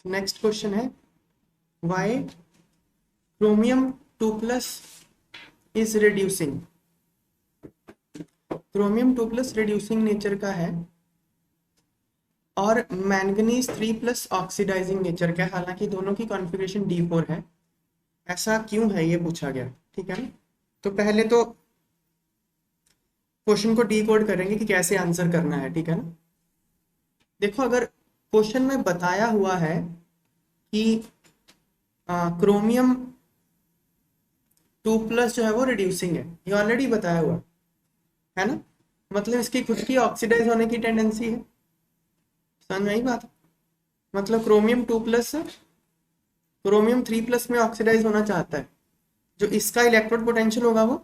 Next question है why chromium 2+ is reducing. Chromium 2+ reducing nature का है और मैंगनीज 3+ ऑक्सीडाइजिंग नेचर का है, हालांकि दोनों की कॉन्फ़िगरेशन D4 है। ऐसा क्यों है ये पूछा गया, ठीक है ना। तो पहले तो क्वेश्चन को डीकोड करेंगे कि कैसे आंसर करना है, ठीक है ना। देखो, अगर क्वेश्चन में बताया हुआ है कि क्रोमियम 2+ जो है वो रिड्यूसिंग है, ये ऑलरेडी बताया हुआ है ना, मतलब इसकी खुद की ऑक्सीडाइज होने की टेंडेंसी है। समझ में आई बात। मतलब क्रोमियम 3+ में ऑक्सीडाइज होना चाहता है, जो इसका इलेक्ट्रोड पोटेंशियल होगा वो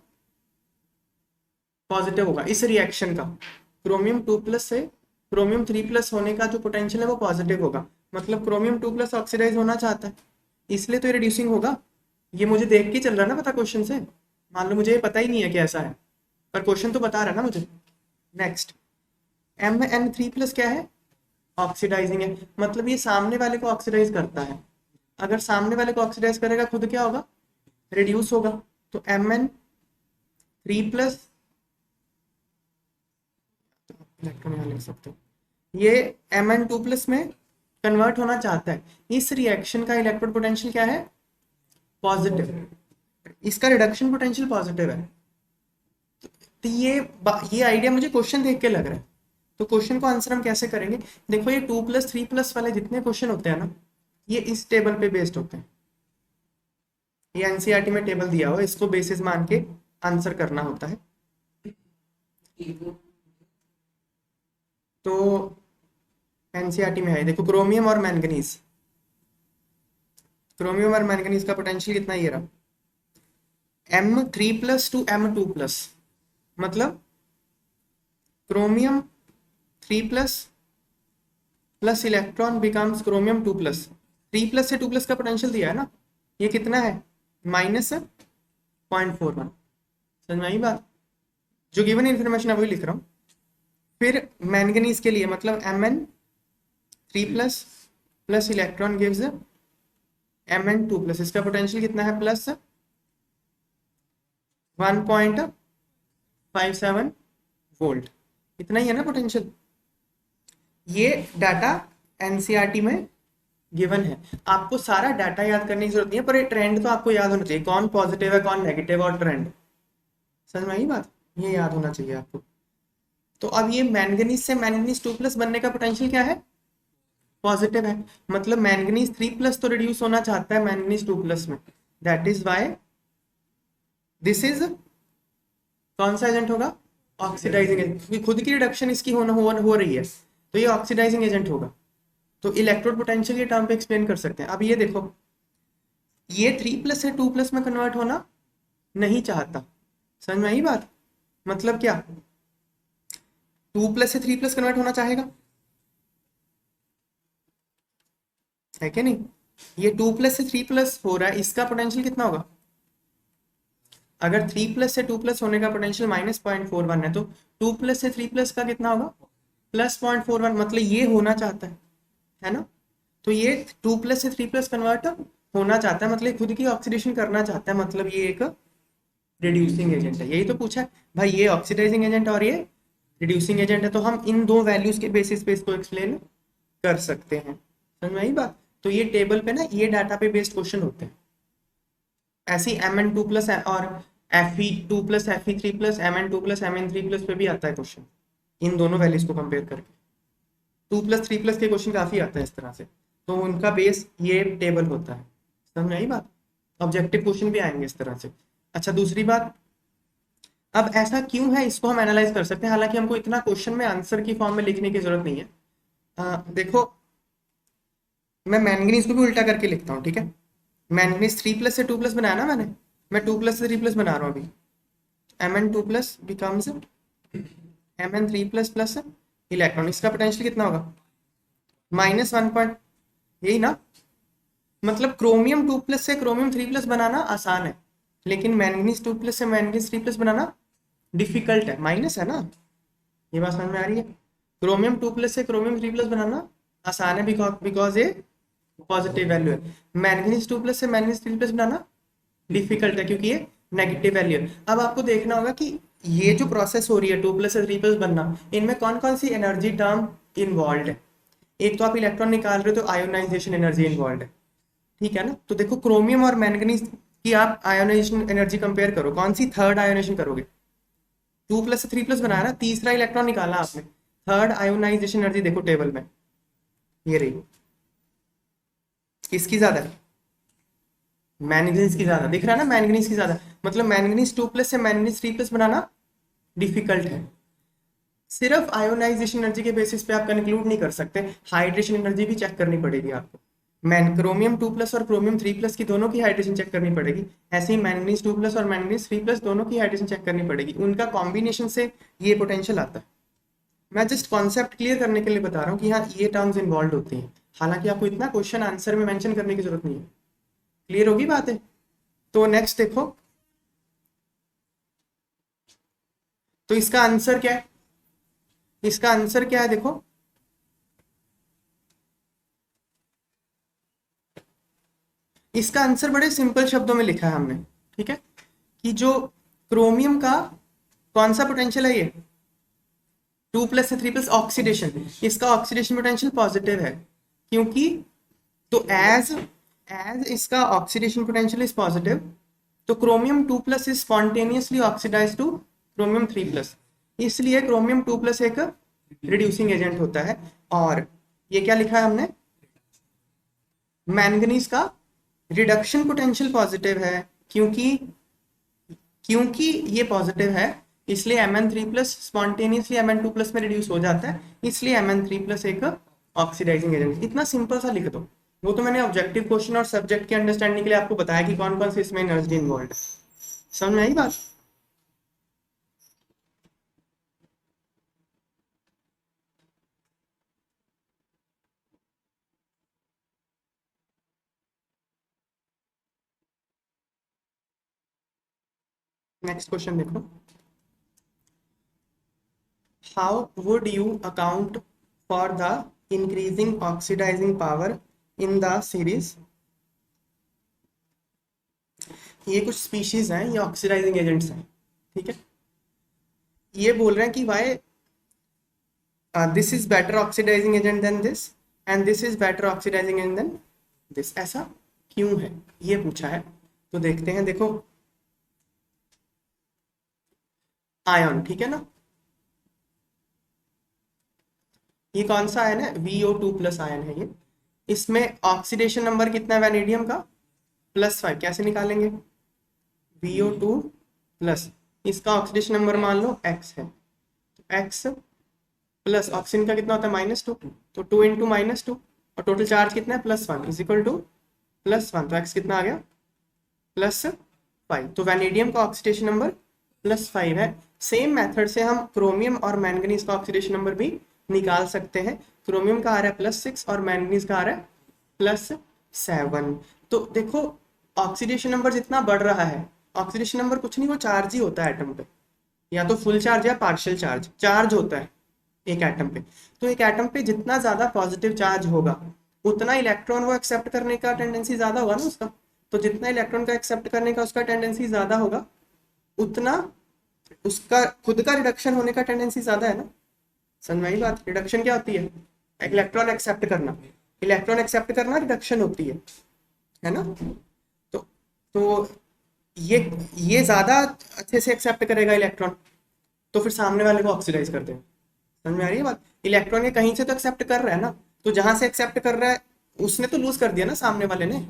पॉजिटिव होगा इस रिएक्शन का। क्रोमियम 2+ से क्रोमियम 3+ होने का जो पोटेंशियल है वो पॉजिटिव होगा, मतलब क्रोमियम 2+ ऑक्सीडाइज होना चाहता है, इसलिए तो ये रिड्यूसिंग होगा। ये मुझे देख के चल रहा है ना पता क्वेश्चन से। मान लो मुझे ये पता ही नहीं है कि ऐसा है, पर क्वेश्चन तो बता रहा है ना मुझे। नेक्स्ट, Mn3+ क्या है, ऑक्सीडाइजिंग है, मतलब ये सामने वाले को ऑक्सीडाइज करता है। अगर सामने वाले को ऑक्सीडाइज करेगा खुद क्या होगा, रिड्यूस होगा। तो Mn3+ इलेक्ट्रॉन यहाँ लिख सकते हो, ये Mn2+ में कन्वर्ट होना चाहता है। इस रिएक्शन का इलेक्ट्रोड पोटेंशियल क्या है, पॉजिटिव, इसका रिडक्शन पोटेंशियल पॉजिटिव है। तो ये आइडिया मुझे क्वेश्चन देख के लग रहा है। तो क्वेश्चन को आंसर हम कैसे करेंगे, देखो ये 2+ 3+ वाले जितने क्वेश्चन होते हैं ना, ये इस टेबल पे बेस्ड होते हैं। ये एनसीईआरटी में टेबल दिया हुआ है, इसको बेसिस मान के आंसर करना होता है। तो एनसीईआरटी में है, देखो क्रोमियम और मैंगनीज, क्रोमियम और मैंगनीज का पोटेंशियल कितना, ये रहा M3+ टू M2+, मतलब chromium 3+ plus electron becomes chromium 2+। 3+ से 2+ का पोटेंशियल दिया है ना, ये कितना है, -0.41। समझ में आई बात, जो गिवन इन्फॉर्मेशन है वही लिख रहा हूँ। फिर मैंगनीज के लिए मतलब Mn3+ plus electron gives Mn2+, इसका पोटेंशियल कितना है, +1.57 वोल्ट, इतना ही है ना पोटेंशियल। ये डाटा एनसीईआरटी में गिवन है, आपको सारा डाटा याद करने की जरूरत नहीं है, पर ये ट्रेंड तो आपको याद होना चाहिए, कौन पॉजिटिव है कौन नेगेटिव और ट्रेंड। समझ में आई बात, ये याद होना चाहिए आपको। तो अब ये मैंगनीज से मैंगनीज 2+ बनने का पोटेंशियल क्या है, पॉजिटिव है, मतलब मैंगनीज 3+ तो रिड्यूस होना चाहता है मैंगनीज 2+ में। That is why this is, कौन सा एजेंट होगा, ऑक्सीडाइजिंग एजेंट, क्योंकि खुद की रिडक्शन इसकी हो रही है, तो ये ऑक्सीडाइजिंग एजेंट होगा। तो इलेक्ट्रोड पोटेंशियल के टर्म पे एक्सप्लेन कर सकते हैं। अब ये देखो, ये 3+ से 2+ में कन्वर्ट होना नहीं चाहता। समझ में आई बात, मतलब क्या, 2+ से 3+ कन्वर्ट होना चाहेगा, है क्या नहीं। ये 2+ से 3+ हो रहा है, इसका पोटेंशियल कितना होगा, अगर 3+ से 2+ होने का पोटेंशियल -0.41 है, तो 2+ से 3+ का कितना होगा, +0.41, मतलब ये होना चाहता है ना। तो ये 2+ से 3+ कन्वर्ट होना चाहता है, मतलब खुद की ऑक्सीडेशन करना चाहता है, मतलब ये एक रिड्यूसिंग एजेंट है। यही तो पूछा है भाई, ये ऑक्सीडाइजिंग एजेंट और ये रिड्यूसिंग एजेंट है, तो हम इन दो वैल्यूज के बेसिस पे इसको एक्सप्लेन कर सकते हैं। समझ में आई बात। तो ये टेबल पे ना, ये डाटा पे बेस्ड क्वेश्चन होते हैं। ऐसे ही Mn2+ और Fe2+ Fe3+ Mn2+ Mn3+ पे भी आता है क्वेश्चन, इन दोनों वैल्यूज को कंपेयर करके 2+, 3+ के क्वेश्चन काफी आता है इस तरह से, तो उनका बेस ये टेबल होता है। समझ में आई बात, ऑब्जेक्टिव क्वेश्चन भी आएंगे इस तरह से। अच्छा, दूसरी बात, अब ऐसा क्यों है इसको हम एनालाइज कर सकते हैं, हालांकि हमको इतना क्वेश्चन में आंसर की फॉर्म में लिखने की जरूरत नहीं है। देखो, मैं मैंगनीज को भी उल्टा करके लिखता हूँ, ठीक है। मैंगनीज 3+ से 2+ बनाया ना मैंने, मैं 2+ से 3+ बना रहा हूँ अभी। Mn2+ becomes Mn3+ plus electron, इसका पोटेंशियल कितना होगा, -1 पॉइंट, यही ना। मतलब क्रोमियम 2+ से क्रोमियम 3+ बनाना आसान है, लेकिन मैंगनीज 2+ से मैंगनीज 3+ बनाना डिफिकल्ट है, माइनस है ना। ये बात समझ में आ रही है। क्रोमियम 2+ से क्रोमियम 3+ बनाना आसान है, बिकॉज ये पॉजिटिव वैल्यू है। मैंगनीज 2 प्लस से मैंगनीज 3 प्लस बनाना डिफिकल्ट है क्योंकि ये नेगेटिव वैल्यू है। अब आपको देखना होगा कि ये जो प्रोसेस हो रही है 2 प्लस से 3 प्लस बनना, इनमें कौन कौन सी एनर्जी टर्म इन्वॉल्व है। एक तो आप इलेक्ट्रॉन निकाल रहे हो तो आयोनाइजेशन एनर्जी इन्वॉल्व है, ठीक है ना। तो देखो क्रोमियम और मैंगनीज की आप आयोनाइजेशन एनर्जी कंपेयर करो, कौन सी थर्ड आयोनाइजेशन करोगे। 2 प्लस से 3 प्लस बनाया ना, तीसरा इलेक्ट्रॉन निकाला आपने, थर्ड आयोनाइजेशन एनर्जी देखो टेबल में, ये रही, किसकी ज्यादा है, मैंगनीज की ज्यादा, दिख रहा है ना, मैंगनीज की ज्यादा। मतलब मैंगनीज 2 प्लस से मैंगनीज 3 प्लस बनाना डिफिकल्ट है। सिर्फ आयोनाइजेशन एनर्जी के बेसिस पे आप कंक्लूड नहीं कर सकते, हाइड्रेशन एनर्जी भी चेक करनी पड़ेगी आपको। क्रोमियम 2 प्लस और क्रोमियम 3 प्लस की दोनों की हाइड्रेशन चेक करनी पड़ेगी। ऐसे ही मैंगनीज 2 प्लस और मैंगनीज 3 प्लस दोनों की हाइड्रेशन चेक करनी पड़ेगी, उनका कॉम्बिनेशन से ये पोटेंशियल आता है। मैं जस्ट कॉन्सेप्ट क्लियर करने के लिए बता रहा हूँ कि हाँ ये टर्म्स इन्वॉल्व होती हैं, हालांकि आपको इतना क्वेश्चन आंसर में मेंशन करने की जरूरत नहीं है। क्लियर होगी बात है। तो नेक्स्ट देखो, तो इसका आंसर क्या है, इसका आंसर क्या है देखो, इसका आंसर बड़े सिंपल शब्दों में लिखा है हमने, ठीक है, कि जो क्रोमियम का कौन सा पोटेंशियल है, ये 2 प्लस से 3 प्लस ऑक्सीडेशन, इसका ऑक्सीडेशन पोटेंशियल पॉजिटिव है, क्योंकि तो एज एज इसका ऑक्सीडेशन पोटेंशियल इज पॉजिटिव, तो chromium 2 plus is spontaneously oxidise to chromium 3 plus, इसलिए क्रोमियम 2 प्लस एक रिड्यूसिंग एजेंट होता है। और ये क्या लिखा है हमने, मैंगनीज का रिडक्शन पोटेंशियल पॉजिटिव है, क्योंकि क्योंकि ये पॉजिटिव है, इसलिए Mn3 plus spontaneously Mn2 plus में रिड्यूस हो जाता है, इसलिए Mn3 प्लस एक ऑक्सीडाइजिंग एजेंट। इतना सिंपल सा लिख दो, वो तो मैंने ऑब्जेक्टिव क्वेश्चन और सब्जेक्ट के अंडरस्टैंडिंग के लिए आपको बताया कि कौन कौन से इसमें एनर्जी इन्वॉल्व है। समझ में आई बात। नेक्स्ट क्वेश्चन देखो, how would you account for the increasing oxidising power in the series. ये कुछ स्पीशीज हैं, ये ऑक्सीडाइजिंग एजेंट्स हैं, ठीक है। ये बोल रहे हैं कि why this is better oxidising agent than this and this is better oxidising agent than this, ऐसा क्यों है, ये पूछा है। तो देखते हैं, देखो आयन, ठीक है ना, ये कौन सा आयन है, VO2 प्लस आयन है ये। इसमें ऑक्सीडेशन नंबर कितना है वैनेडियम का, +5, कैसे निकालेंगे, VO2 प्लस, इसका ऑक्सीडेशन नंबर मान लो X है, तो X प्लस ऑक्सीजन का कितना होता है -2, तो 2 इंटू -2, और टोटल चार्ज कितना है +1 इज इक्वल टू +1, तो X कितना आ गया +5, तो वैनेडियम का ऑक्सीडेशन नंबर +5 है। सेम मेथड से हम क्रोमियम और मैंगनीज का ऑक्सीडेशन नंबर भी निकाल सकते हैं। क्रोमियम का आ रहा है +6 और मैंगनीज का आ रहा है +7। तो देखो ऑक्सीडेशन नंबर जितना बढ़ रहा है, ऑक्सीडेशन नंबर कुछ नहीं, वो चार्ज ही होता है एटम पे, या तो फुल चार्ज या पार्शियल चार्ज, चार्ज होता है एक एटम पे। तो एक एटम पे जितना ज्यादा पॉजिटिव चार्ज होगा, उतना इलेक्ट्रॉन वो एक्सेप्ट करने का टेंडेंसी ज्यादा होगा ना उसका, तो जितना इलेक्ट्रॉन का एक्सेप्ट करने का उसका टेंडेंसी ज्यादा होगा, उतना उसका खुद का रिडक्शन होने का टेंडेंसी ज्यादा है ना। समझ में आई बात, रिडक्शन क्या होती है, इलेक्ट्रॉन एक्सेप्ट करना, इलेक्ट्रॉन एक्सेप्ट करना रिडक्शन होती है ना। तो तो ये ज्यादा अच्छे से एक्सेप्ट करेगा इलेक्ट्रॉन, तो फिर सामने वाले को ऑक्सीडाइज कर देगा। समझ में आ रही है बात, इलेक्ट्रॉन ये कहीं से तो एक्सेप्ट कर रहा है ना, तो जहां से एक्सेप्ट कर रहा है उसने तो लूज कर दिया ना सामने वाले ने।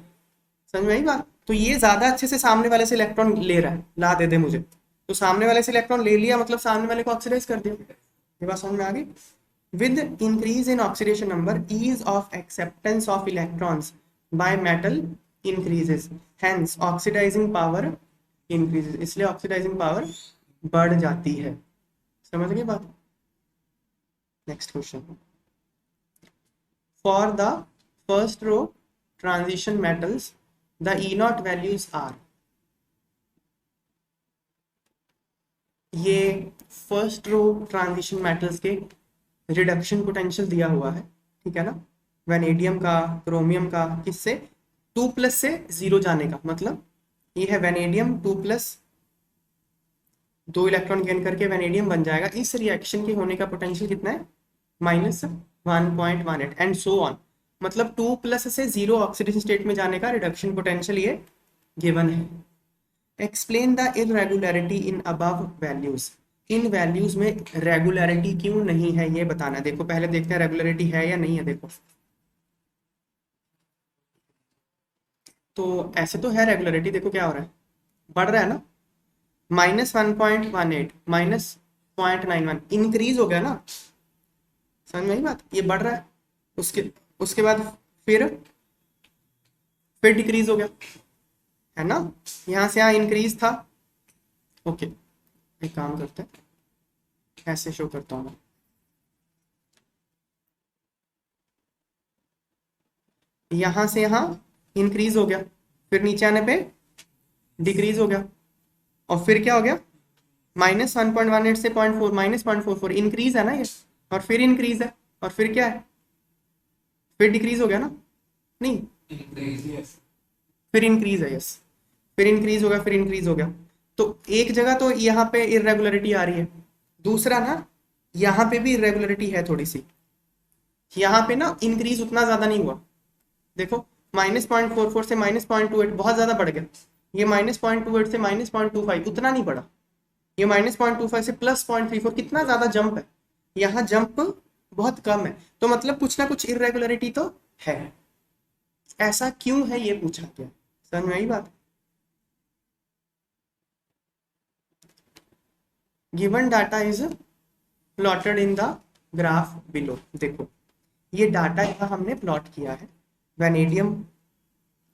समझ में आई बात, तो ये ज्यादा अच्छे से सामने वाले से इलेक्ट्रॉन ले रहा है, ला दे दे मुझे, तो सामने वाले से इलेक्ट्रॉन ले लिया मतलब सामने वाले को ऑक्सीडाइज कर दिया। ये बात समझ में आ गई। With increase in oxidation number, ease of acceptance of electrons by metal increases, hence oxidising power increases, इसलिए ऑक्सीडाइजिंग पावर बढ़ जाती है। समझ गए बात। Next question, for the first row transition metals the E0 values are. ये first row transition metals के reduction potential दिया हुआ है, ठीक है ना। वेनेडियम का, क्रोमियम का, किससे 2+ से 0 जाने का, मतलब ये है वेनेडियम 2+, 2 इलेक्ट्रॉन गेन करके वेनेडियम बन जाएगा। इस रिएक्शन के होने का पोटेंशियल कितना है, -1.18 एंड सो ऑन। मतलब 2+ से 0 ऑक्सीडेशन स्टेट में जाने का रिडक्शन पोटेंशियल ये गिवन है। Explain the irregularity in above values. In values में रेगुलरिटी क्यों नहीं है ये बताना। देखो पहले देखते हैं रेगुलरिटी है या नहीं है। देखो तो ऐसे तो है रेगुलरिटी, देखो क्या हो रहा है, बढ़ रहा है ना, -1.18 -0.91 इंक्रीज हो गया ना, समझ में आई बात, ये बढ़ रहा है। उसके उसके बाद फिर डिक्रीज हो गया, है ना, यहाँ से यहाँ इंक्रीज था। ओके एक काम करते हैं, ऐसे शो करता हूँ मैं। यहाँ से यहाँ इंक्रीज हो गया, फिर नीचे आने पे डिक्रीज हो गया, और फिर क्या हो गया, -1.18 से 0.4 -0.44 इंक्रीज है ना ये, और फिर इंक्रीज है, और फिर क्या है, फिर डिक्रीज हो गया ना, नहीं फिर इंक्रीज है, यस फिर इंक्रीज हो गया, फिर इंक्रीज हो गया। तो एक जगह तो यहाँ पे इरेगुलरिटी आ रही है, दूसरा ना यहाँ पे भी इरेगुलरिटी है थोड़ी सी। यहाँ पे ना इंक्रीज उतना ज्यादा नहीं हुआ, देखो -0.44 से -0.28 बहुत ज्यादा बढ़ गया, ये -0.28 से -0.25 उतना नहीं बढ़ा, ये -0.25 से +0.34 कितना ज्यादा जंप है, यहाँ जंप बहुत कम है। तो मतलब कुछ ना कुछ इरेगुलरिटी तो है, ऐसा क्यों है ये पूछा गया, समझ में आई बात। Given data is plotted in the graph below. देखो ये डाटा यहाँ हमने प्लॉट किया है, वेनेडियम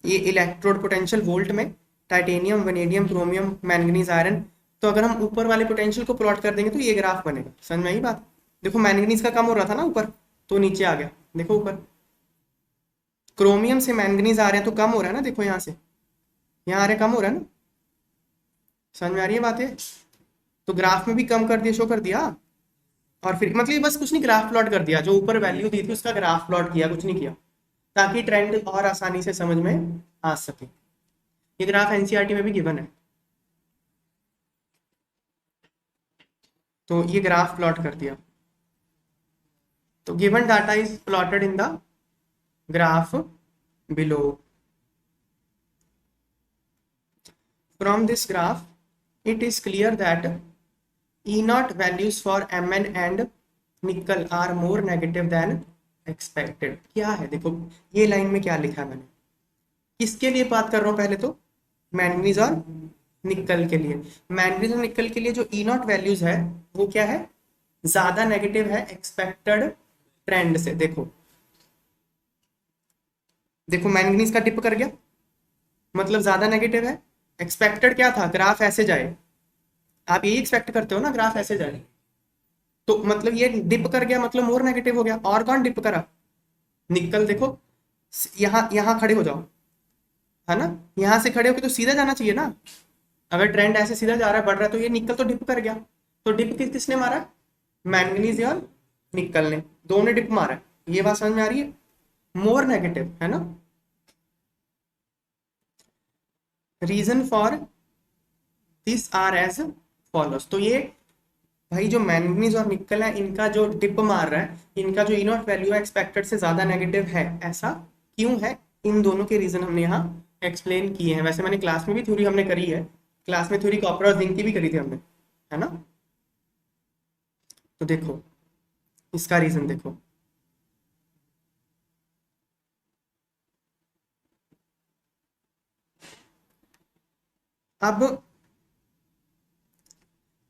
ये इलेक्ट्रोड पोटेंशियल वोल्ट में, titanium, vanadium, chromium, manganese, iron. तो अगर हम ऊपर वाले पोटेंशियल को प्लॉट कर देंगे तो ये ग्राफ बनेगा, समझ में आई बात। देखो मैंगनीज का कम हो रहा था ना ऊपर, तो नीचे आ गया, देखो ऊपर क्रोमियम से मैंगनीज आ रहे हैं तो कम हो रहा है ना, देखो यहाँ से यहाँ आ रहे कम हो रहा है ना, समझ में आ रही है बात है। तो ग्राफ में भी कम कर दिया, शो कर दिया, और फिर मतलब ये बस कुछ नहीं, ग्राफ प्लॉट कर दिया, जो ऊपर वैल्यू दी थी उसका ग्राफ प्लॉट किया, कुछ नहीं किया, ताकि ट्रेंड और आसानी से समझ में आ सके। ये ग्राफ एनसीईआरटी में भी गिवन है, तो ये ग्राफ प्लॉट कर दिया। तो given data is plotted in the graph below. From this graph it is clear that E0 values for Mn and nickel are more negative than expected। क्या है देखो ये लाइन में क्या लिखा है मैंने, किसके लिए बात कर रहा हूँ, पहले तो मैंगनीज और निकल के लिए। मैंगनीज और निकल के लिए जो E0 वैल्यूज है वो क्या है, ज्यादा नेगेटिव है एक्सपेक्टेड ट्रेंड से। देखो देखो मैंगनीज का डिप कर गया, मतलब ज्यादा नेगेटिव है। एक्सपेक्टेड क्या था, ग्राफ ऐसे जाए, आप यही एक्सपेक्ट करते हो ना, ग्राफ ऐसे जाए, तो मतलब ये डिप कर गया, मतलब मोर नेगेटिव हो गया। और कौन डिप करा, निकल। देखो यहाँ यहाँ खड़े हो जाओ, है ना, यहाँ से खड़े होके तो सीधा जाना चाहिए ना, अगर ट्रेंड ऐसे सीधा जा रहा है, बढ़ रहा है, तो ये निकल तो डिप कर गया। तो डिप किसने मारा है, मैंगनीज और निकल ने, दोनों ने डिप मारा है। ये बात समझ में आ रही है, मोर नेगेटिव है ना। Reason for this are as follows. तो ये भाई जो मैंगनीज और निकल है इनका जो डिप मार रहा है, इनका जो E0 वैल्यू है एक्सपेक्टेड से ज्यादा नेगेटिव है, ऐसा क्यों है, इन दोनों के रीजन हमने यहाँ एक्सप्लेन किए हैं। वैसे मैंने क्लास में भी थ्योरी हमने करी है, क्लास में थ्योरी कॉपर और जिंक की भी करी थी हमने, है ना। तो देखो इसका रीजन देखो, अब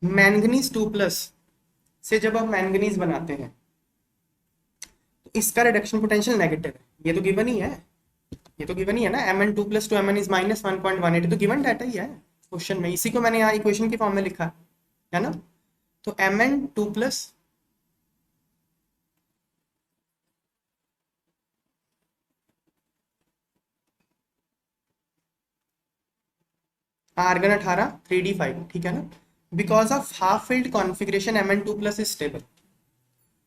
मैंगनीज 2+ से जब आप मैंगनीज बनाते हैं तो इसका रिडक्शन पोटेंशियल नेगेटिव है, ये तो गिवन ही है, ये तो गिवन ही है ना। Mn2+ to Mn is -1.18 तो गिवन डाटा ही है क्वेश्चन में, इसी को मैंने यहाँ इक्वेशन के फॉर्म में लिखा है ना। तो Mn2+ आर्गन 18 3d5, ठीक है ना, because of half field configuration Mn2+ is stable.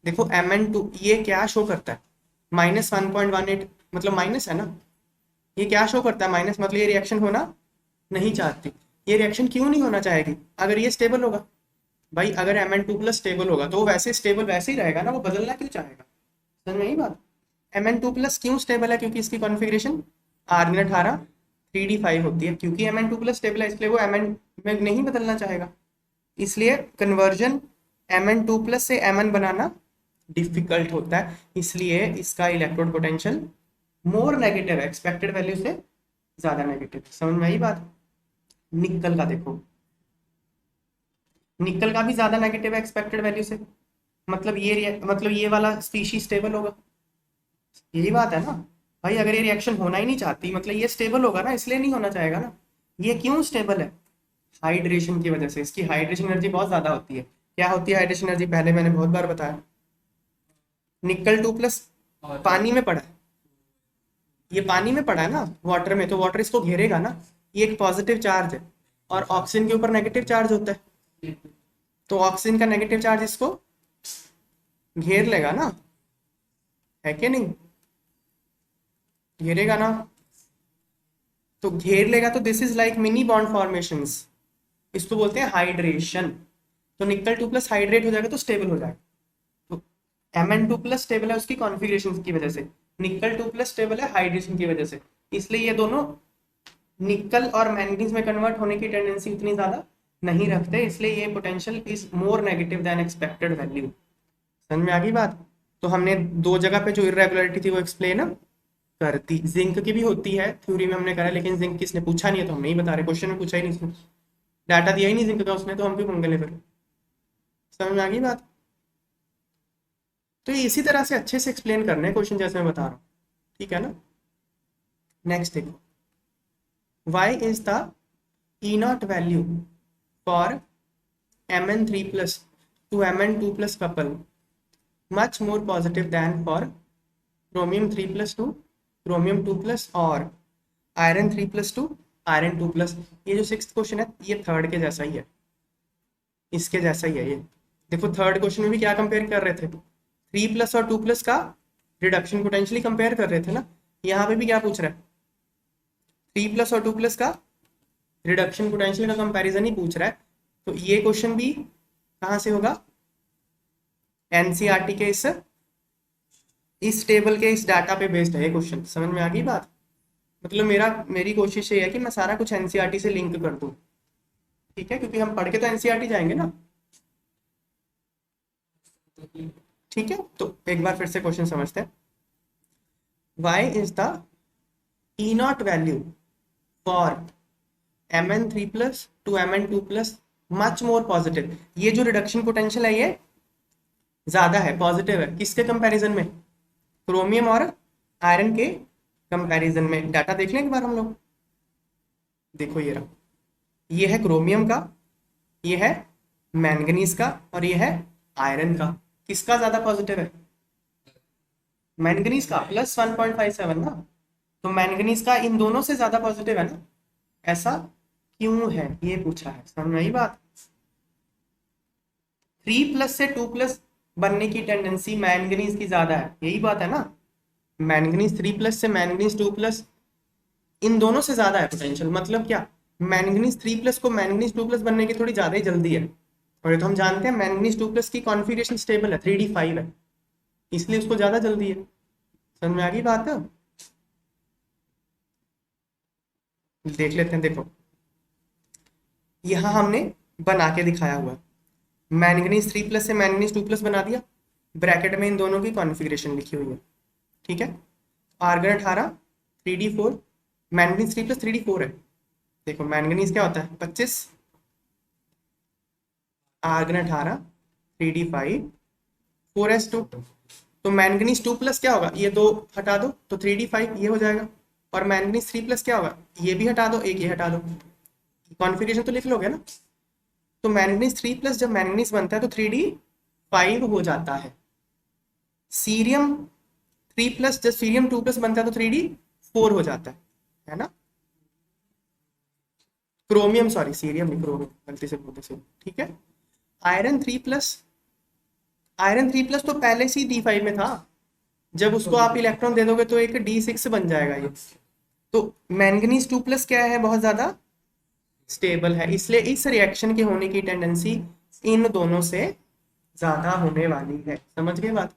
देखो Mn2 ये क्या शो करता है, -1.18 मतलब माइनस है ना, ये क्या शो करता है माइनस, मतलब ये रिएक्शन होना नहीं चाहती। ये रिएक्शन क्यों नहीं होना चाहेगी, अगर ये स्टेबल होगा भाई, अगर Mn2+ स्टेबल होगा तो वो वैसे स्टेबल वैसे ही रहेगा ना, वो बदलना क्यों चाहेगा, समझ में आई बात। Mn2+ क्यों स्टेबल है, क्योंकि इसकी कॉन्फ़िगरेशन Argon 18 3d5 होती है, क्योंकि Mn2+ स्टेबल है इसलिए वो Mn में नहीं बदलना चाहेगा, इसलिए कन्वर्जन Mn2+ से Mn बनाना डिफिकल्ट होता है, इसलिए इसका इलेक्ट्रोड पोटेंशियल मोर नेगेटिव है, एक्सपेक्टेड वैल्यू से ज्यादा नेगेटिव, समझ में आई बात। निकल का देखो, निकल का भी ज्यादा नेगेटिव है एक्सपेक्टेड वैल्यू से, मतलब ये वाला स्पीशीज स्टेबल होगा, यही बात है ना भाई, अगर ये रिएक्शन होना ही नहीं चाहती मतलब ये स्टेबल होगा ना, इसलिए नहीं होना चाहेगा ना। ये क्यों स्टेबल है, हाइड्रेशन की वजह से, इसकी हाइड्रेशन एनर्जी बहुत ज्यादा होती है। क्या होती है हाइड्रेशन एनर्जी, पहले मैंने बहुत बार बताया, Ni2+ पानी में पड़ा है, ये पानी में पड़ा है ना वाटर में, तो वाटर इसको घेरेगा ना, ये एक पॉजिटिव चार्ज है, और ऑक्सीजन के ऊपर नेगेटिव चार्ज होता है, तो ऑक्सीजन का नेगेटिव चार्ज इसको घेर लेगा ना, है कि नहीं, घेरेगा ना, तो घेर लेगा, तो this is like mini bond formations, इसको बोलते हैं हाइड्रेशन। तो Ni2+ हाइड्रेट हो जाएगा तो स्टेबल हो जाएगा, तो Mn2+ स्टेबल है उसकी कॉन्फ़िगरेशन की वजह से, Ni2+ स्टेबल है हाइड्रेशन की वजह से, इसलिए ये दोनों निकल और मैंगनीज में कन्वर्ट होने की टेंडेंसी उतनी ज्यादा नहीं रखते, इसलिए ये potential is more negative then expected value, समझ में आ गई बात। तो हमने दो जगह पे जो इरेगुलरिटी थी वो एक्सप्लेन कर दी, जिंक की भी होती है थ्योरी में हमने करा, लेकिन जिंक किसने पूछा नहीं है तो हम नहीं बता रहे, क्वेश्चन में पूछा ही नहीं, डाटा दिया ही नहीं जिंक का उसने, तो हम क्यों पंगे ले फिर, समझ में आ गई बात। तो ये इसी तरह से अच्छे से एक्सप्लेन करने क्वेश्चन जैसे मैं बता रहा हूँ, ठीक है ना। नेक्स्ट देखो, y is the E0 value for Mn3+ to Mn2+ couple much more positive than for chromium 3+ to chromium 2+ और iron 3+ to iron 2+। ये जो 6th क्वेश्चन है ये थर्ड के जैसा ही है, इसके जैसा ही है ये। देखो थर्ड क्वेश्चन में भी क्या कंपेयर कर रहे थे, 3+ और 2+ का रिडक्शन पोटेंशियली कंपेयर कर रहे थे ना, यहाँ पे भी क्या पूछ रहा है, 3+ और 2+ का रिडक्शन पोटेंशियल का कंपैरिजन ही पूछ रहा है। तो ये क्वेश्चन भी कहाँ से होगा, एनसीईआरटी के इस टेबल के इस डाटा पे बेस्ड है ये क्वेश्चन, समझ में आ गई बात। मतलब मेरी कोशिश ये है कि मैं सारा कुछ एनसीईआरटी से लिंक कर दूं, ठीक है, क्योंकि हम पढ़ के तो एनसीईआरटी जाएंगे ना, ठीक है। तो एक बार फिर से क्वेश्चन समझते हैं, y is the E0 value for Mn3+ to Mn2+ much more positive, ये जो रिडक्शन पोटेंशियल है ये ज्यादा है, पॉजिटिव है, किसके कंपैरिजन में, क्रोमियम और आयरन के कंपैरिजन में। डाटा देख लें एक बार हम लोग, देखो ये रहा, ये है क्रोमियम का, ये है मैंगनीज का, और ये है आयरन का, किसका ज्यादा पॉजिटिव है, मैंगनीज का, +1.57 ना, तो मैंगनीज का इन दोनों से ज्यादा पॉजिटिव है ना, ऐसा क्यों है ये पूछा है, समझ में आई बात। 3+ से 2+ बनने की टेंडेंसी मैंगनीज की ज्यादा है, यही बात है ना, मैंगनीज 3+ से मैंगनीज 2+ इन दोनों से ज्यादा है पोटेंशियल, मतलब क्या, मैंगनीज 3+ को मैंगनीज 2+ बनने की थोड़ी ज्यादा ही जल्दी है, और ये तो हम जानते हैं मैंगनीज 2+ की कॉन्फ़िगरेशन स्टेबल है, 3d5 है, इसलिए उसको ज्यादा जल्दी है, समझ में आ गई बात है। देख लेते हैं, देखो यहां हमने बना के दिखाया हुआ, मैंगनीज 3+ से मैंगनीज 2+ बना दिया, ब्रैकेट में इन दोनों की कॉन्फ़िगरेशन लिखी हुई है, ठीक है। आर्गन 18 3d4, मैंगनीज 3+ 3d4 है, देखो मैंगनीज क्या होता है 25, आर्गन 18 3d5 4s2, तो मैंगनीज 2+ क्या होगा, ये दो हटा दो तो 3d5 ये हो जाएगा, और मैंगनीज 3+ क्या होगा, ये भी हटा दो एक ये हटा दो, कॉन्फ़िगरेशन तो लिख लोगे ना। तो मैंगनीज 3+ जब मैंगनीज बनता है तो 3d5 हो जाता है, सीरियम 3+ जब सीरियम 2+ बनता है तो 3d4 हो जाता है ना, क्रोमियम, सॉरी सीरियम नहीं, क्रोमियम गलती से बोलते से, ठीक है। आयरन 3+ तो पहले से ही d5 में था, जब उसको आप इलेक्ट्रॉन दे दोगे तो एक D6 बन जाएगा ये। तो मैंगनीज 2+ क्या है, बहुत ज्यादा स्टेबल है, इसलिए इस रिएक्शन के होने की टेंडेंसी इन दोनों से ज्यादा होने वाली है। समझ गए बात?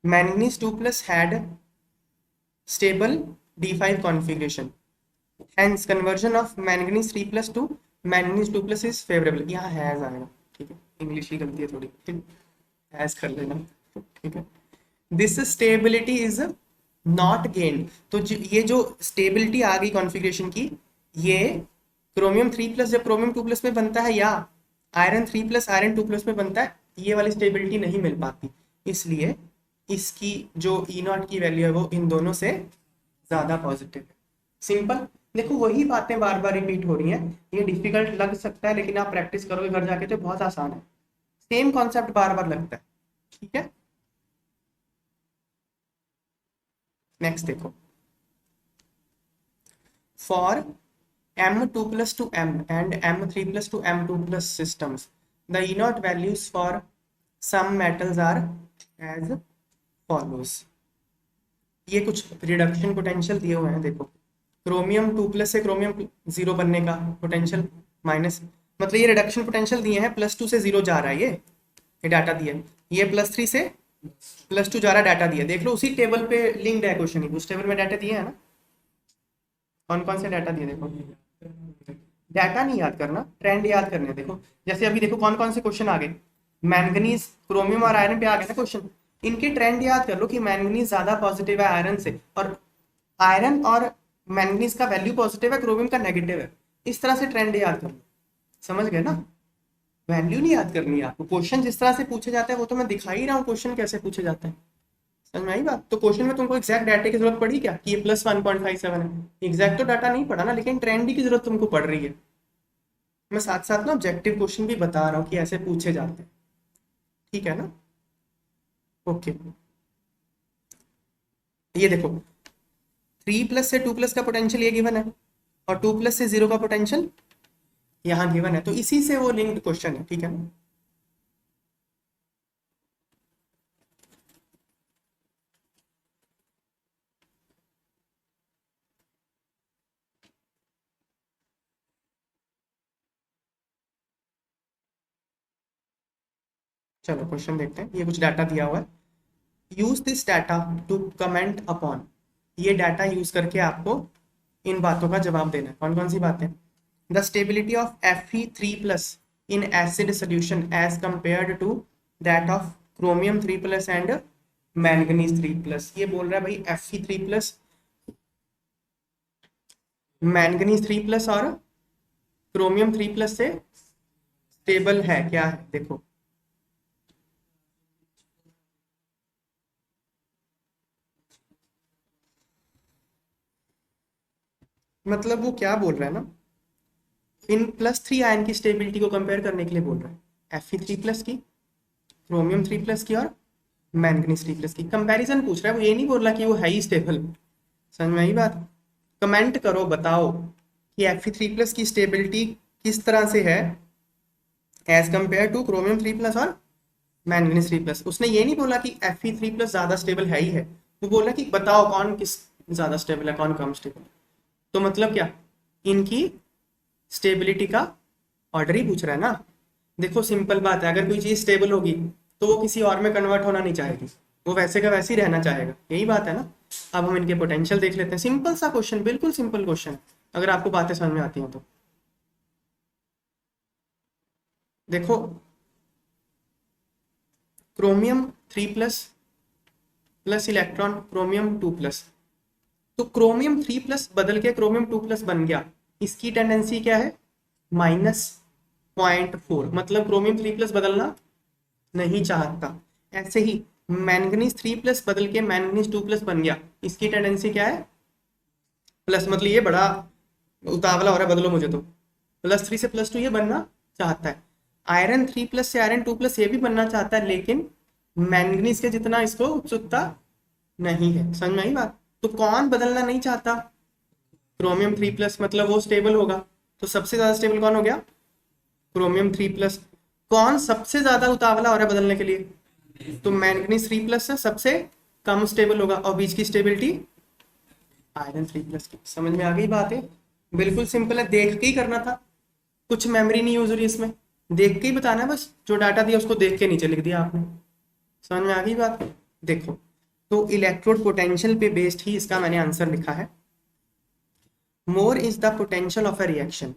Manganese 2+ had stable D5 configuration, hence conversion of manganese 3+ to manganese 2+ is favourable. यहाँ हैज आएगा, ठीक है, इंग्लिश की गलती है थोड़ी, हैज कर लेना, ठीक है। This stability is not gained, तो ये जो स्टेबिलिटी आ गई कॉन्फ़िगरेशन की, ये क्रोमियम 3+ जब क्रोमियम 2+ में बनता है या आयरन 3+ आयरन 2+ में बनता है, ये वाली स्टेबिलिटी नहीं मिल पाती, इसलिए इसकी जो E0 की वैल्यू है वो इन दोनों से ज्यादा पॉजिटिव है। सिंपल। देखो वही बातें बार बार रिपीट हो रही हैं, ये डिफिकल्ट लग सकता है लेकिन आप प्रैक्टिस करोगे घर जाके तो बहुत आसान है, सेम कॉन्सेप्ट बार बार लगता है, ठीक है। नेक्स्ट देखो, for M2+ to M and M3+ to M2+ systems, the E0 values for some metals are as follows। ये कुछ रिडक्शन पोटेंशियल दिए हुए हैं, देखो क्रोमियम 2+ से क्रोमियम 0 बनने का पोटेंशियल माइनस, मतलब ये रिडक्शन पोटेंशियल दिए हैं, +2 से 0 जा रहा है, ये डाटा दिया है, ये +3 से +2 जा रहा है, डाटा दिया, देख लो उसी टेबल पे लिंक्ड है क्वेश्चन ही, उस टेबल में डाटा दिए है ना, कौन कौन से डाटा दिए, देखो डाटा नहीं याद करना, ट्रेंड याद करने। देखो जैसे अभी देखो कौन कौन से क्वेश्चन आ गए, मैंगनीज क्रोमियम और आयरन पे आ गया ना क्वेश्चन, इनके ट्रेंड याद कर लो कि मैंगनीज ज्यादा पॉजिटिव है आयरन से, और आयरन और मैंगनीज का वैल्यू पॉजिटिव है, क्रोमियम का नेगेटिव है, इस तरह से ट्रेंड याद कर लो। समझ गए ना? वैल्यू नहीं याद करनी है आपको, क्वेश्चन जिस तरह से पूछे जाता है वो तो मैं दिखा ही रहा हूँ क्वेश्चन कैसे पूछे जाते हैं। समझ में आई बात? तो क्वेश्चन में तुमको एग्जैक्ट डाटा की जरूरत पड़ी क्या कि ये +1.57 है, एग्जैक्ट तो डाटा नहीं पड़ा ना, लेकिन ट्रेंड की जरूरत तुमको पड़ रही है। मैं साथ साथ ना ऑब्जेक्टिव क्वेश्चन भी बता रहा हूँ कि ऐसे पूछे जाते हैं, ठीक है ना? ओके, ये देखो 3+ से 2+ का पोटेंशियल ये गिवन है, और 2+ से 0 का पोटेंशियल यहाँ गिवन है, तो इसी से वो लिंक्ड क्वेश्चन है, ठीक है ना? चलो क्वेश्चन देखते हैं, ये कुछ डाटा दिया हुआ है, use this data to comment upon, ये डाटा यूज करके आपको इन बातों का जवाब देना है। कौन कौन सी बातें? The stability of Fe3+ in acid solution as compared to that of chromium 3+ and manganese 3+। ये बोल रहा है भाई Fe3+ मैंगनीज 3+ और क्रोमियम 3+ से स्टेबल है क्या है, देखो मतलब वो क्या बोल रहा है ना, इन +3 आयन की स्टेबिलिटी को कंपेयर करने के लिए बोल रहा है, Fe3+ की, क्रोमियम 3+ की और मैंगनीज 3+ की कंपैरिजन पूछ रहा है, वो ये नहीं बोल रहा कि वो है ही स्टेबल। समझ में आई बात? कमेंट करो, बताओ कि Fe3+ की स्टेबिलिटी किस तरह से है एज कंपेयर टू क्रोमियम 3+ और मैंगनीज 3+। उसने ये नहीं बोला कि Fe3+ ज्यादा स्टेबल है ही है, वो बोला कि बताओ कौन किस ज्यादा स्टेबल है, कौन कम स्टेबल। तो मतलब क्या, इनकी स्टेबिलिटी का ऑर्डर ही पूछ रहा है ना। देखो सिंपल बात है, अगर कोई चीज स्टेबल होगी तो वो किसी और में कन्वर्ट होना नहीं चाहेगी, वो वैसे का वैसे ही रहना चाहेगा, यही बात है ना। अब हम इनके पोटेंशियल देख लेते हैं, सिंपल सा क्वेश्चन, बिल्कुल सिंपल क्वेश्चन, अगर आपको बातें समझ में आती हैं तो। देखो क्रोमियम 3+ प्लस इलेक्ट्रॉन क्रोमियम 2+, तो क्रोमियम 3+ बदल के क्रोमियम 2+ बन गया, इसकी टेंडेंसी क्या है, -0.4, मतलब क्रोमियम 3+ बदलना नहीं चाहता। ऐसे ही मैंगनीज 3+ बदल के मैंगनीज 2+ बन गया, इसकी टेंडेंसी क्या है, प्लस, मतलब ये बड़ा उतावला हो रहा है, बदलो मुझे तो, +3 से +2 ये बनना चाहता है। आयरन 3+ से आयरन 2+ ये भी बनना चाहता है, लेकिन मैंगनीज के जितना इसको उत्सुकता नहीं है। समझ में आई बात? तो कौन बदलना नहीं चाहता, क्रोमियम 3+, मतलब वो स्टेबल होगा, तो सबसे ज्यादा स्टेबल कौन हो गया, क्रोमियम 3+। कौन सबसे ज्यादा उतावला हो रहा है बदलने के लिए, तो मैंगनीज 3+ से सबसे कम स्टेबल होगा, और बीच की स्टेबिलिटी आयरन 3+ की। समझ में आ गई बात है? बिल्कुल सिंपल है, देख के ही करना था, कुछ मेमोरी नहीं यूज हो रही इसमें, देख के ही बताना है बस, जो डाटा दिया उसको देख के नीचे लिख दिया आपने। समझ में आ गई बात? देखो, तो इलेक्ट्रोड पोटेंशियल पे बेस्ड ही इसका मैंने आंसर लिखा है। More is the potential of a reaction,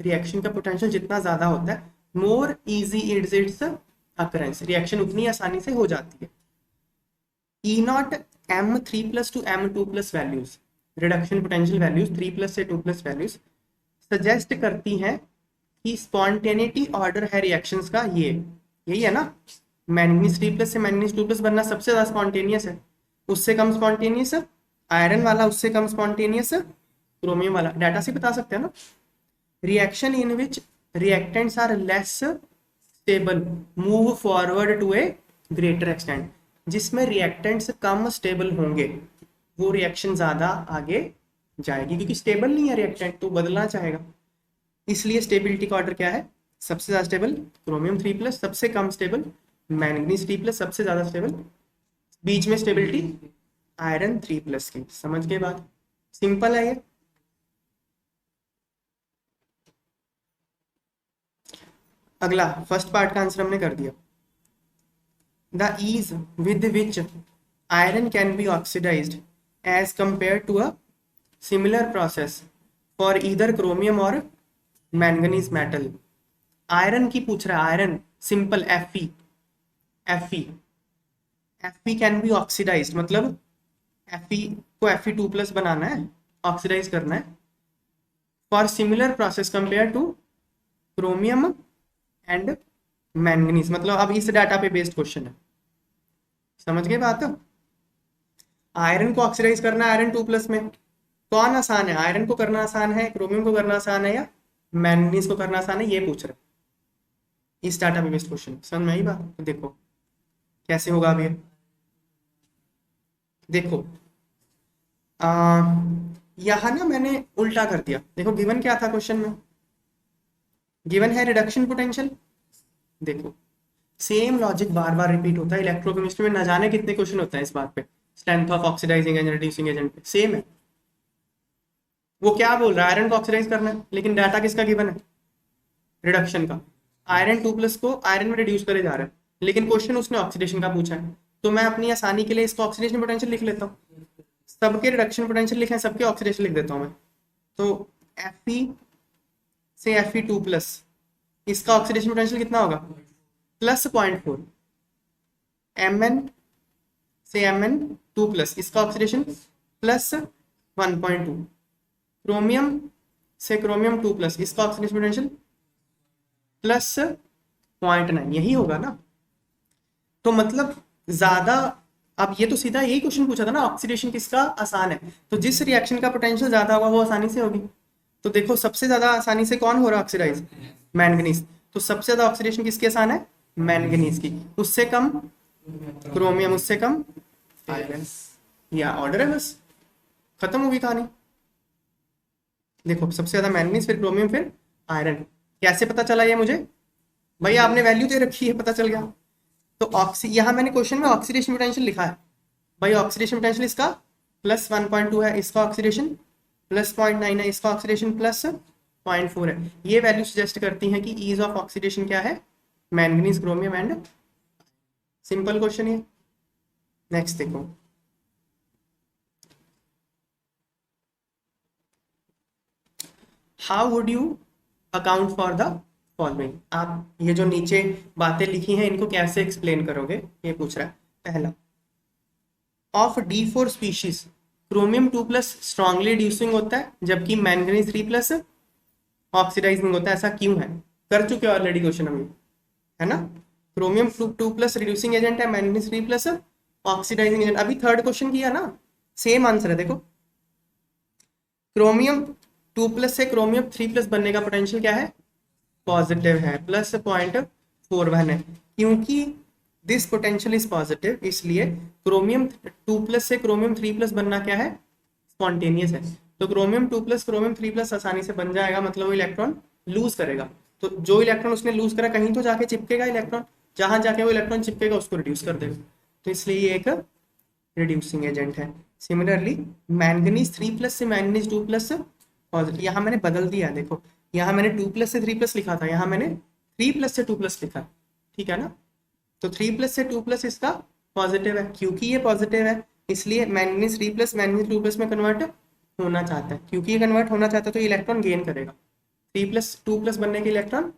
reaction का पोटेंशियल जितना ज्यादा होता है, more easy is its occurrence, reaction उतनी आसानी से हो जाती है। E nought M3+ to M2+ values, reduction potential values 3+ से 2+ वैल्यूज सजेस्ट करती हैं कि स्पॉन्टेनिटी ऑर्डर है रिएक्शंस का ये, यही है ना, मैंगनीज 3+ से मैंगनीज 2+ बनना सबसे ज्यादा स्पॉन्टेनियस है, उससे कम स्पॉन्टेनियस आयरन वाला, उससे कम स्पॉन्टेनियस क्रोमियम वाला। डाटा से बता सकते हैं ना। Reaction in which reactants are less stable move forward to a greater extent, जिसमें रिएक्टेंट्स कम स्टेबल होंगे वो रिएक्शन ज्यादा आगे जाएगी, क्योंकि स्टेबल नहीं है रिएक्टेंट तो बदलना चाहेगा, इसलिए स्टेबिलिटी का ऑर्डर क्या है, सबसे ज्यादा स्टेबल क्रोमियम 3+, सबसे कम स्टेबल मैंगनीज 3+, सबसे ज्यादा स्टेबल, बीच में स्टेबिलिटी आयरन 3+ की। समझ के बाद? सिंपल है ये। अगला फर्स्ट पार्ट का आंसर हमने कर दिया। The ease with which iron can be oxidized as compared to a similar process for either chromium or manganese metal। Iron की पूछ रहा है, iron simple Fe can be oxidised, मतलब Fe को Fe2+ बनाना है, ऑक्सीडाइज करना है, for similar process compare to chromium and manganese, मतलब अब इस डाटा पे बेस्ड क्वेश्चन है। समझ गए बात? आयरन को ऑक्सीडाइज करना है आयरन 2+ में, कौन आसान है, आयरन को करना आसान है, क्रोमियम को करना आसान है, या मैंगनीज को करना आसान है, ये पूछ रहे इस डाटा पे बेस्ड क्वेश्चन। समझ में आई बात? तो देखो कैसे होगा अब ये, देखो यहाँ ना मैंने उल्टा कर दिया। देखो गिवन क्या था क्वेश्चन में, गिवन है रिडक्शन पोटेंशियल। देखो सेम लॉजिक बार बार रिपीट होता है इलेक्ट्रोकेमिस्ट्री में, न जाने कितने क्वेश्चन होते हैं इस बात पे, strength of oxidising and reducing agent पे सेम है। वो क्या बोल रहा है, आयरन को ऑक्सीडाइज करना है, लेकिन डाटा किसका गिवन है, रिडक्शन का। आयरन 2+ को आयरन में रिड्यूस करे जा रहा है, लेकिन क्वेश्चन उसने ऑक्सीडेशन का पूछा है, तो मैं अपनी आसानी के लिए इसको ऑक्सीडेशन पोटेंशियल लिख लेता हूँ, सबके रिडक्शन पोटेंशियल लिखे, सबके ऑक्सीडेशन लिख देता हूँ मैं। तो Fe से Fe2+, इसका ऑक्सीडेशन पोटेंशियल कितना होगा, +0.4, Mn से Mn2+, इसका ऑक्सीडेशन +1.2, क्रोमियम से क्रोमियम 2+, इसका ऑक्सीडेशन पोटेंशियल +0.9, यही होगा ना। तो मतलब ज्यादा, अब ये तो सीधा यही क्वेश्चन पूछा था ना, ऑक्सीडेशन किसका आसान है, तो जिस रिएक्शन का पोटेंशियल ज्यादा होगा वो आसानी से होगी। तो देखो सबसे ज्यादा आसानी से कौन हो रहा है ऑक्सीडाइज, मैंगनीज, तो सबसे ज्यादा ऑक्सीडेशन किसकी आसान है, मैंगनीज की, उससे कम क्रोमियम, उससे कम आयरन, या ऑर्डर है, बस खत्म होगी कहानी। देखो सबसे ज्यादा मैंगनीज, फिर क्रोमियम, फिर आयरन। कैसे पता चला ये मुझे, भाई आपने वैल्यू दे रखी है, पता चल गया। तो यहाँ मैंने क्वेश्चन में ऑक्सीडेशन पोटेंशियल लिखा है, भाई ऑक्सीडेशन पोटेंशियल इसका +1.2 है, इसका ऑक्सीडेशन +0.9 है, इसका ऑक्सीडेशन +0.4 है। ये वैल्यू सजेस्ट करती हैं कि ईज ऑफ ऑक्सीडेशन क्या है, manganese, chromium and, simple question है। नेक्स्ट देखो, how would you account for the following, आप ये जो नीचे बातें लिखी हैं इनको कैसे एक्सप्लेन करोगे, ये पूछ रहा है। पहला, of D4 species chromium 2+ strongly reducing होता है, जबकि मैंगनीज 3+ ऑक्सीडाइजिंग होता है, ऐसा क्यों है? कर चुके ऑलरेडी क्वेश्चन हम, है ना। क्रोमियम 2+ रिड्यूसिंग एजेंट है, मैंगनीज 3+ ऑक्सीडाइजिंग एजेंट। अभी थर्ड क्वेश्चन किया ना, सेम आंसर है। देखो क्रोमियम 2+ से क्रोमियम 3+ बनने का पोटेंशियल क्या है, पॉजिटिव है, +0.41 है, क्योंकि दिस पोटेंशियल इज पॉजिटिव, इसलिए क्रोमियम 2+ से क्रोमियम 3+ बनना क्या है, स्पॉन्टेनियस है। तो क्रोमियम 2+ क्रोमियम 3+ आसानी से बन जाएगा, मतलब वो इलेक्ट्रॉन लूज करेगा। तो जो इलेक्ट्रॉन उसने लूज करा कहीं तो जाके चिपकेगा इलेक्ट्रॉन, जहां जाके वो इलेक्ट्रॉन चिपकेगा उसको रिड्यूस कर देगा, तो इसलिए ये एक रिड्यूसिंग एजेंट है। सिमिलरली मैंगनीज 3+ से मैंगनीज 2+ पॉजिटिव, यहाँ मैंने बदल दिया, देखो यहाँ मैंने 2+ से 3+ लिखा था, यहाँ मैंने 3+ से 2+ लिखा, ठीक है ना। तो 3+ से 2+ इसका पॉजिटिव है, क्योंकि ये पॉजिटिव है इसलिए मैंगनीज 3+ मैंगनीज 2+ में कन्वर्ट होना चाहता है, क्योंकि ये कन्वर्ट होना चाहता है तो इलेक्ट्रॉन गेन करेगा, 3+ 2+ बनने के इलेक्ट्रॉन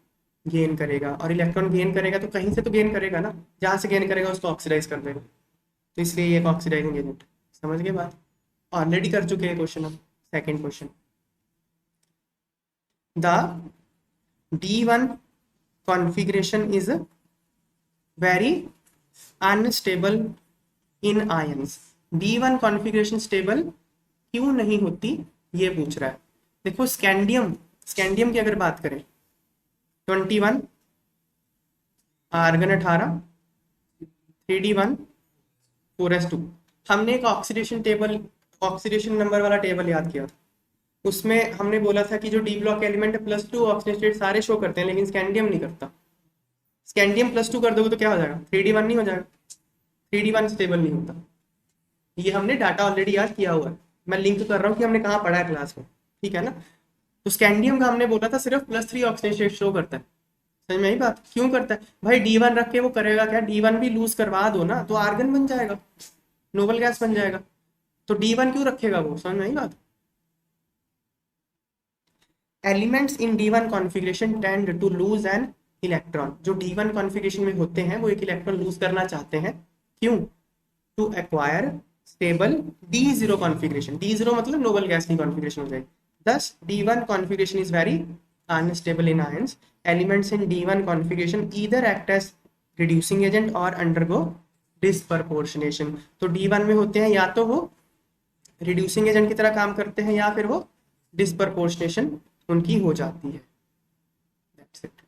गेन करेगा, और इलेक्ट्रॉन गेन करेगा तो कहीं से तो गेन करेगा ना, जहां से गेन करेगा उसको ऑक्सीडाइज कर देगा, तो इसलिए ये एक ऑक्सीडाइजिंग एजेंट। समझ गए बात, ऑलरेडी कर चुके हैं क्वेश्चन। हम second question, the D1 configuration is very unstable in ions। D1 configuration stable क्यों नहीं होती ये पूछ रहा है। देखो स्कैंडियम, स्कैंडियम की अगर बात करें 21, आर्गन 18, 3D1 4s2। हमने एक ऑक्सीडेशन टेबल, ऑक्सीडेशन नंबर वाला टेबल याद किया था, उसमें हमने बोला था कि जो डी ब्लॉक एलिमेंट है +2 ऑक्सीडेशन स्टेट सारे शो करते हैं, लेकिन स्कैंडियम नहीं करता। स्कैंडियम +2 कर दोगे तो क्या हो जाएगा, 3D1 नहीं हो जाएगा, 3D1 स्टेबल नहीं होता। ये हमने डाटा ऑलरेडी याद किया हुआ है, मैं लिंक कर रहा हूँ कि हमने कहाँ पढ़ा है क्लास में, ठीक है ना। तो स्कैंडियम का हमने बोला था सिर्फ +3 ऑक्सीडेशन स्टेट शो करता है। समझ में आई बात, क्यों करता है भाई, D1 रख के वो करेगा क्या, D1 भी लूज करवा दो ना तो आर्गन बन जाएगा, नोबल गैस बन जाएगा, तो D1 क्यों रखेगा वो। समझ में आई बात। Elements in D1 configuration tend to lose an electron, जो D1 कॉन्फ़िगरेशन में होते हैं वो एक इलेक्ट्रॉन लूज करना चाहते हैं, क्यों, to acquire stable D0 configuration. D0 मतलब नोबल गैस की कॉन्फ़िगरेशन हो जाएगी। thus D1 configuration is very unstable in ions। elements in D1 configuration either act as reducing agent or undergo disproportionation। तो D1 में होते हैं या तो वो रिड्यूसिंग एजेंट की तरह काम करते हैं या फिर वो डिस्प्रपोर्शनेशन उनकी हो जाती है। That's it।